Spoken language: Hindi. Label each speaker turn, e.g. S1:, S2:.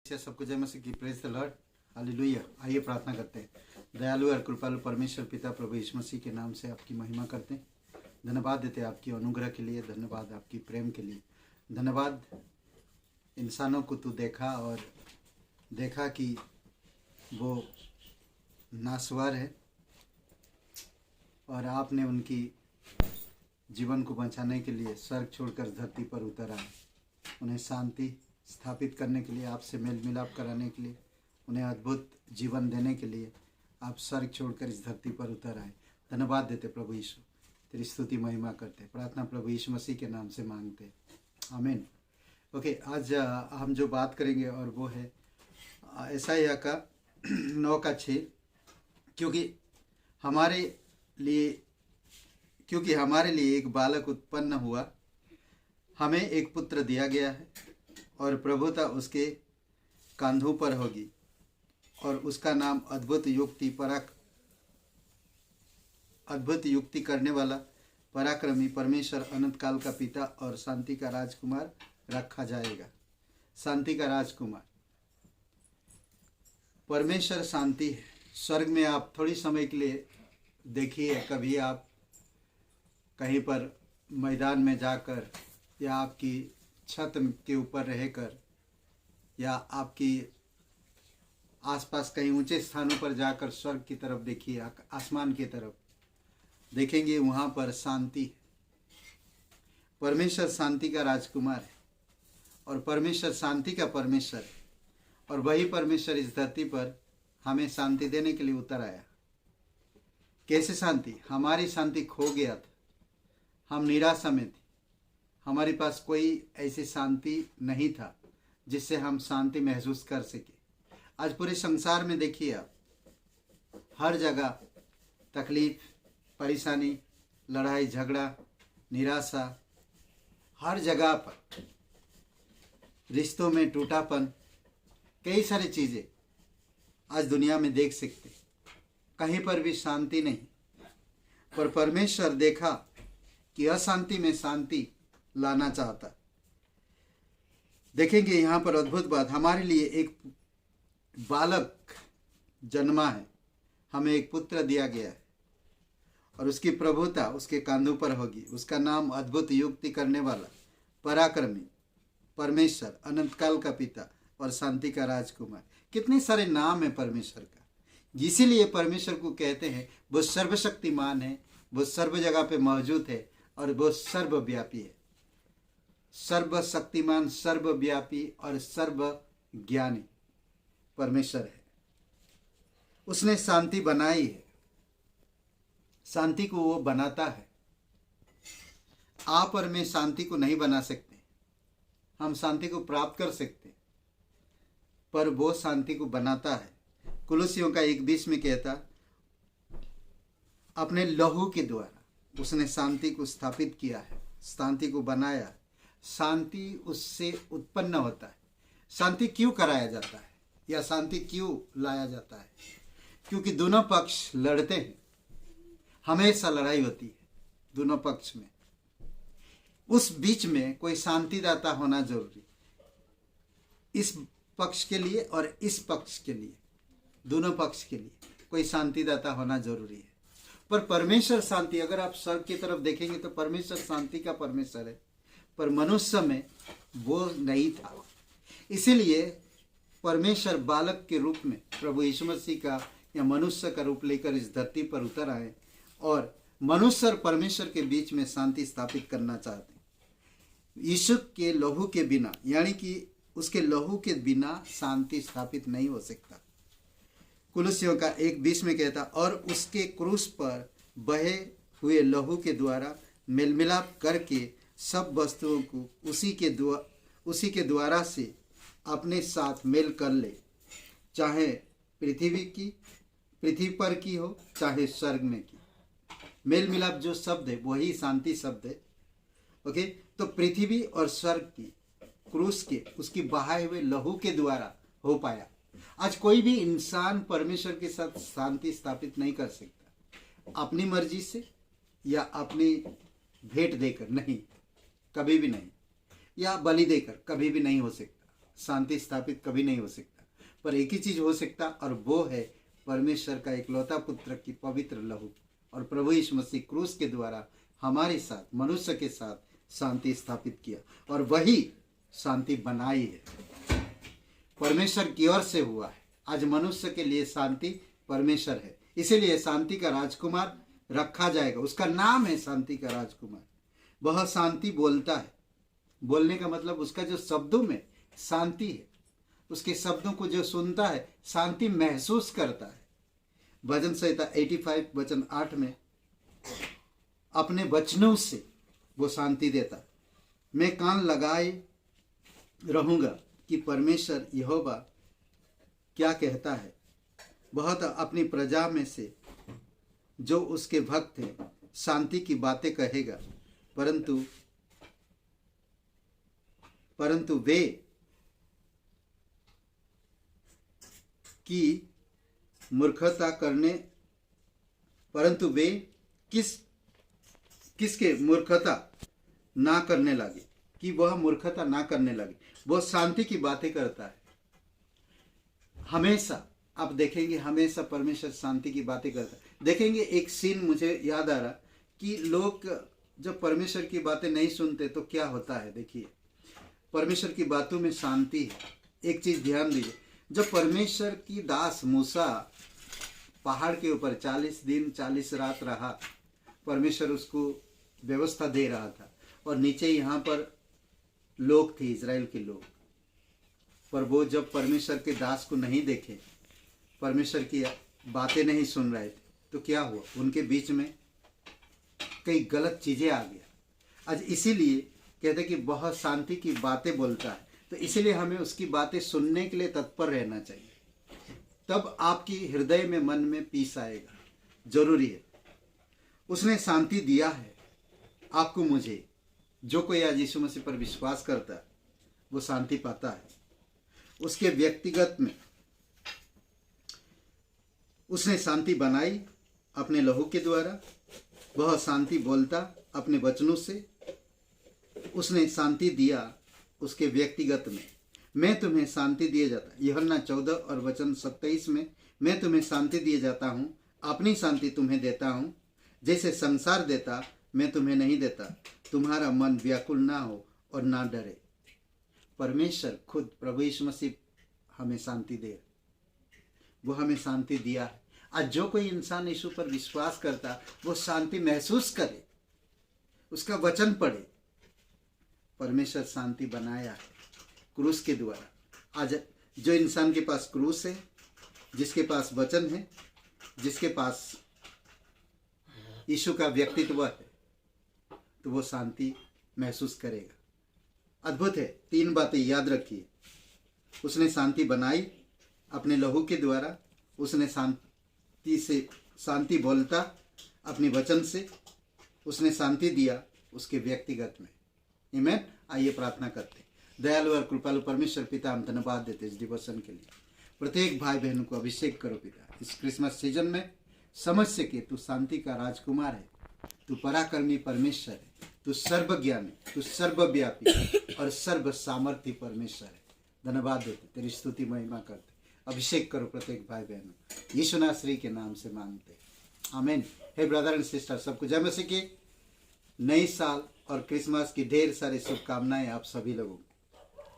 S1: सबको जय मसीह की। Praise the Lord, hallelujah. आइए प्रार्थना करते हैं। दयालु और कृपालु परमेश्वर पिता प्रभु यीशु मसीह के नाम से आपकी महिमा करते हैं। धन्यवाद देते हैं आपकी अनुग्रह के लिए, धन्यवाद आपकी प्रेम के लिए, धन्यवाद इंसानों को तू देखा और देखा कि वो नासवार है और आपने उनकी जीवन को बचाने के लिए स्वर्ग छोड़कर धरती पर उतर आए। उन्हें शांति स्थापित करने के लिए, आपसे मेल मिलाप कराने के लिए, उन्हें अद्भुत जीवन देने के लिए आप स्वर्ग छोड़कर इस धरती पर उतर आए। धन्यवाद देते प्रभु यीशु, तेरी स्तुति महिमा करते। प्रार्थना प्रभु यीशु मसीह के नाम से मांगते, आमीन। ओके, आज हम जो बात करेंगे और वो है यशायाह का 9:6। क्योंकि हमारे लिए एक बालक उत्पन्न हुआ, हमें एक पुत्र दिया गया है और प्रभुता उसके कंधों पर होगी और उसका नाम अद्भुत युक्ति करने वाला, पराक्रमी, परमेश्वर, अनंत काल का पिता और शांति का राजकुमार रखा जाएगा। शांति का राजकुमार, परमेश्वर शांति है। स्वर्ग में आप थोड़ी समय के लिए देखिए, कभी आप कहीं पर मैदान में जाकर या आपकी छत के ऊपर रहकर या आपकी आसपास कहीं ऊंचे स्थानों पर जाकर स्वर्ग की तरफ देखिए, आसमान की तरफ देखेंगे, वहाँ पर शांति। परमेश्वर शांति का राजकुमार है और परमेश्वर शांति का परमेश्वर है और वही परमेश्वर इस धरती पर हमें शांति देने के लिए उतर आया। कैसे शांति? हमारी शांति खो गया था, हम निराशा में थे, हमारे पास कोई ऐसी शांति नहीं था जिससे हम शांति महसूस कर सके। आज पूरे संसार में देखिए आप, हर जगह तकलीफ, परेशानी, लड़ाई झगड़ा, निराशा, हर जगह पर रिश्तों में टूटापन, कई सारी चीज़ें आज दुनिया में देख सकते। कहीं पर भी शांति नहीं, पर परमेश्वर देखा कि अशांति में शांति लाना चाहता। देखेंगे यहाँ पर अद्भुत बात, हमारे लिए एक बालक जन्मा है, हमें एक पुत्र दिया गया है और उसकी प्रभुता उसके कंधों पर होगी। उसका नाम अद्भुत युक्ति करने वाला, पराक्रमी, परमेश्वर, अनंत काल का पिता और शांति का राजकुमार। कितने सारे नाम है परमेश्वर का, इसीलिए परमेश्वर को कहते हैं वो सर्वशक्तिमान है, वो सर्व जगह पे मौजूद है और वो सर्वव्यापी है। सर्वशक्तिमान, सर्वव्यापी और सर्वज्ञानी परमेश्वर है। उसने शांति बनाई है, शांति को वो बनाता है। आप और मैं शांति को नहीं बना सकते, हम शांति को प्राप्त कर सकते, पर वो शांति को बनाता है। कुलुसियों का 1:20 में कहता, अपने लहू के द्वारा उसने शांति को स्थापित किया है, शांति को बनाया। शांति उससे उत्पन्न होता है। शांति क्यों कराया जाता है या शांति क्यों लाया जाता है? क्योंकि दोनों पक्ष लड़ते हैं, हमेशा लड़ाई होती है दोनों पक्ष में। उस बीच में कोई शांतिदाता होना जरूरी, इस पक्ष के लिए और इस पक्ष के लिए, दोनों पक्ष के लिए कोई शांतिदाता होना जरूरी है। पर परमेश्वर शांति, अगर आप स्वर्ग की तरफ देखेंगे तो परमेश्वर शांति का परमेश्वर है, पर मनुष्य में वो नहीं था। इसीलिए परमेश्वर बालक के रूप में प्रभु यीशु मसीह का या मनुष्य का रूप लेकर इस धरती पर उतर आए और मनुष्य और परमेश्वर के बीच में शांति स्थापित करना चाहते हैं। यीशु के लहू के बिना, यानी कि उसके लहू के बिना शांति स्थापित नहीं हो सकता। कुलुसियों का 1:20 में कहता, और उसके क्रूस पर बहे हुए लहू के द्वारा मेलमिलाप करके सब वस्तुओं को उसी के द्वारा से अपने साथ मेल कर ले, चाहे पृथ्वी पर की हो चाहे स्वर्ग में की। मेल मिलाप जो शब्द है वही शांति शब्द है। ओके, तो पृथ्वी और स्वर्ग की क्रूस के उसकी बहाए हुए लहू के द्वारा हो पाया। आज कोई भी इंसान परमेश्वर के साथ शांति स्थापित नहीं कर सकता अपनी मर्जी से या अपनी भेंट देकर, नहीं, कभी भी नहीं, या बलि देकर कभी भी नहीं हो सकता। शांति स्थापित कभी नहीं हो सकता। पर एक ही चीज हो सकता, और वो है परमेश्वर का इकलौता पुत्र की पवित्र लहू, और प्रभु यीशु मसीह क्रूस के द्वारा हमारे साथ, मनुष्य के साथ शांति स्थापित किया, और वही शांति बनाई है, परमेश्वर की ओर से हुआ है। आज मनुष्य के लिए शांति परमेश्वर है, इसीलिए शांति का राजकुमार रखा जाएगा। उसका नाम है शांति का राजकुमार। वह शांति बोलता है। बोलने का मतलब उसका जो शब्दों में शांति है, उसके शब्दों को जो सुनता है शांति महसूस करता है। भजन संहिता 85 वचन 8 में अपने वचनों से वो शांति देता। मैं कान लगाए रहूंगा कि परमेश्वर यहोवा क्या कहता है। वह तो अपनी प्रजा में से जो उसके भक्त हैं शांति की बातें कहेगा, परंतु वे की मूर्खता करने, परंतु वे किसके मूर्खता ना करने लगे, कि वह मूर्खता ना करने लगे। वो शांति की बातें करता है हमेशा। आप देखेंगे हमेशा परमेश्वर शांति की बातें करता है। देखेंगे एक सीन मुझे याद आ रहा कि लोग जब परमेश्वर की बातें नहीं सुनते तो क्या होता है। देखिए, परमेश्वर की बातों में शांति है। एक चीज ध्यान दीजिए, जब परमेश्वर की दास मूसा पहाड़ के ऊपर 40 दिन 40 रात रहा, परमेश्वर उसको व्यवस्था दे रहा था, और नीचे यहाँ पर लोग थे, इजराइल के लोग। पर वो जब परमेश्वर के दास को नहीं देखे, परमेश्वर की बातें नहीं सुन रहे थे, तो क्या हुआ, उनके बीच में कई गलत चीजें आ गया। आज इसीलिए कहते कि बहुत शांति की बातें बोलता है, तो इसीलिए हमें उसकी बातें सुनने के लिए तत्पर रहना चाहिए। तब आपकी हृदय में, मन में पीस आएगा। जरूरी है। उसने शांति दिया है आपको, मुझे। जो कोई आज यीशु मसीह पर विश्वास करता है वो शांति पाता है। उसके व्यक्तिगत में उसने शांति बनाई अपने लहू के द्वारा। वह शांति बोलता अपने वचनों से। उसने शांति दिया उसके व्यक्तिगत में। मैं तुम्हें शांति दिए जाता, यूहन्ना 14 और वचन 27 में, मैं तुम्हें शांति दिए जाता हूँ, अपनी शांति तुम्हें देता हूँ। जैसे संसार देता मैं तुम्हें नहीं देता। तुम्हारा मन व्याकुल ना हो और ना डरे। परमेश्वर खुद प्रभु यीशु मसीह हमें शांति दे, वो हमें शांति दिया है। आज जो कोई इंसान यीशु पर विश्वास करता वो शांति महसूस करे, उसका वचन पढ़े। परमेश्वर शांति बनाया है क्रूस के द्वारा। आज जो इंसान के पास क्रूस है, जिसके पास वचन है, जिसके पास यीशु का व्यक्तित्व है, तो वो शांति महसूस करेगा। अद्भुत है। 3 बातें याद रखिए। उसने शांति बनाई अपने लहू के द्वारा। उसने शांति बोलता अपने वचन से। उसने शांति दिया उसके व्यक्तिगत में। आमीन। आइए प्रार्थना करते हैं। दयालु और कृपालु परमेश्वर पिता, हम धन्यवाद देते इस डिवोशन के लिए। प्रत्येक भाई बहन को अभिषेक करो पिता। इस क्रिसमस सीजन में समझ सके तू शांति का राजकुमार है, तू पराक्रमी परमेश्वर है, तू सर्वज्ञानी, तू सर्वव्यापी और सर्व सामर्थ्य परमेश्वर है। धन्यवाद देते, तेरी स्तुति महिमा करते। अभिषेक करो प्रत्येक भाई बहन, यीशु नासरी के नाम से मांगते, आमीन। हे ब्रदर एंड सिस्टर, सबको जय मसीह की नई साल और क्रिसमस की ढेर सारी शुभकामनाएं आप सभी लोगों को।